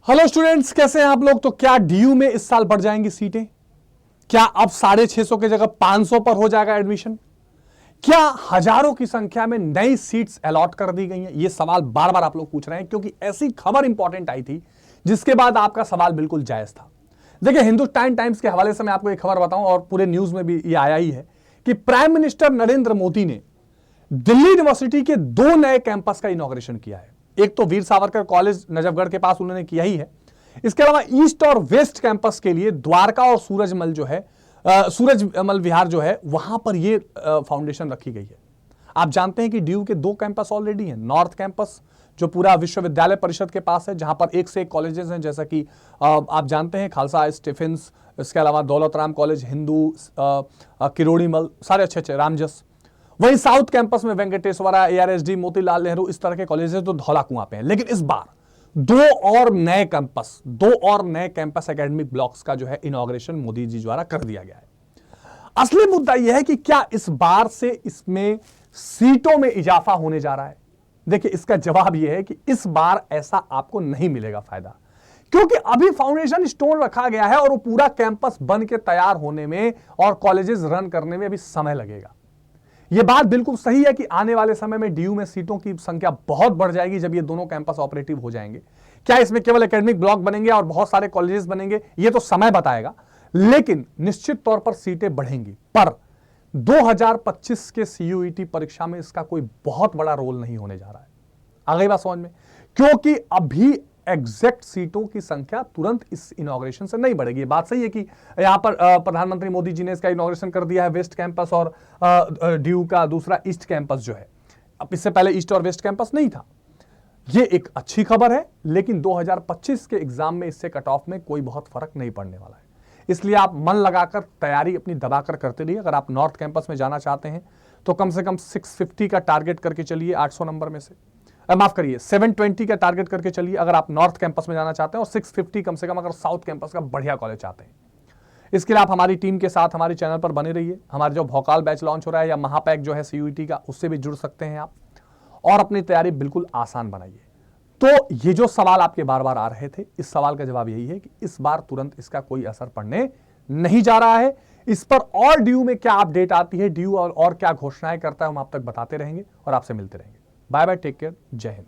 Hello students, कैसे हैं आप लोग। तो क्या डीयू में इस साल बढ़ जाएंगी सीटें? क्या अब 650 की जगह 500 पर हो जाएगा एडमिशन? क्या हजारों की संख्या में नई सीट्स अलॉट कर दी गई हैं? ये सवाल बार बार आप लोग पूछ रहे हैं क्योंकि ऐसी खबर इंपॉर्टेंट आई थी जिसके बाद आपका सवाल बिल्कुल जायज था। देखिए, हिंदुस्तान टाइम्स के हवाले से मैं आपको एक खबर बताऊं और पूरे न्यूज में भी ये आया ही है कि प्राइम मिनिस्टर नरेंद्र मोदी ने दिल्ली यूनिवर्सिटी के 2 नए कैंपस का इनॉग्रेशन किया है। एक तो वीर सावरकर कॉलेज नजफगढ़ के पास उन्होंने किया ही है। इसके अलावा ईस्ट और वेस्ट कैंपस के लिए द्वारका और सूरजमल जो है सूरजमल विहार जो है वहां पर ये फाउंडेशन रखी गई है। आप जानते हैं कि डीयू के 2 कैंपस ऑलरेडी हैं। नॉर्थ कैंपस जो पूरा विश्वविद्यालय परिषद के पास है, जहां पर एक से एक कॉलेजेस हैं, जैसा कि आप जानते हैं खालसा, स्टीफेंस, इसके अलावा दौलत राम कॉलेज, हिंदू, किरोड़ीमल, सारे अच्छे अच्छे, रामजस। वहीं साउथ कैंपस में वेंकटेश्वरा, ARSD, मोतीलाल नेहरू, इस तरह के कॉलेजेस तो धौला कुआं पे हैं। लेकिन इस बार 2 और नए कैंपस एकेडमिक ब्लॉक्स का जो है इनॉग्रेशन मोदी जी द्वारा कर दिया गया है। असली मुद्दा यह है कि क्या इस बार से इसमें सीटों में इजाफा होने जा रहा है? देखिए, इसका जवाब यह है कि इस बार ऐसा आपको नहीं मिलेगा फायदा, क्योंकि अभी फाउंडेशन स्टोन रखा गया है और वो पूरा कैंपस बन के तैयार होने में और कॉलेजेस रन करने में अभी समय लगेगा। यह बात बिल्कुल सही है कि आने वाले समय में डीयू में सीटों की संख्या बहुत बढ़ जाएगी जब ये दोनों कैंपस ऑपरेटिव हो जाएंगे। क्या इसमें केवल एकेडमिक ब्लॉक बनेंगे और बहुत सारे कॉलेजेस बनेंगे, ये तो समय बताएगा, लेकिन निश्चित तौर पर सीटें बढ़ेंगी। पर 2025 के CUET परीक्षा में इसका कोई बहुत बड़ा रोल नहीं होने जा रहा है। आ गई बात समझ में? क्योंकि अभी एग्जैक्ट सीटों की संख्या तुरंत इस इनॉग्रेशन से नहीं बढ़ेगी। बात सही है कि यहां पर प्रधानमंत्री मोदी जी ने इसका इनॉग्रेशन कर दिया है, वेस्ट कैंपस और डीयू का दूसरा ईस्ट कैंपस जो है। अब इससे पहले ईस्ट और वेस्ट कैंपस नहीं था। यह एक अच्छी खबर है, लेकिन 2025 के एग्जाम में इससे कट ऑफ में कोई बहुत फर्क नहीं पड़ने वाला है। इसलिए आप मन लगाकर तैयारी अपनी दबाकर करते रहिए। अगर आप नॉर्थ कैंपस में जाना चाहते हैं तो कम से कम 650 का टारगेट करके चलिए, 800 नंबर में से, माफ करिए 720 का टारगेट करके चलिए अगर आप नॉर्थ कैंपस में जाना चाहते हैं, और 650 कम से कम अगर साउथ कैंपस का बढ़िया कॉलेज चाहते हैं। इसके लिए आप हमारी टीम के साथ हमारे चैनल पर बने रहिए। हमारे जो भोकाल बैच लॉन्च हो रहा है या महापैक जो है CUET का, उससे भी जुड़ सकते हैं आप, और अपनी तैयारी बिल्कुल आसान बनाइए। तो ये जो सवाल आपके बार बार आ रहे थे, इस सवाल का जवाब यही है कि इस बार तुरंत इसका कोई असर पड़ने नहीं जा रहा है। इस पर और डीयू में क्या अपडेट आती है, डीयू और क्या घोषणाएं करता है, हम आप तक बताते रहेंगे और आपसे मिलते रहेंगे। बाय बाय, टेक केयर, जय हिंद।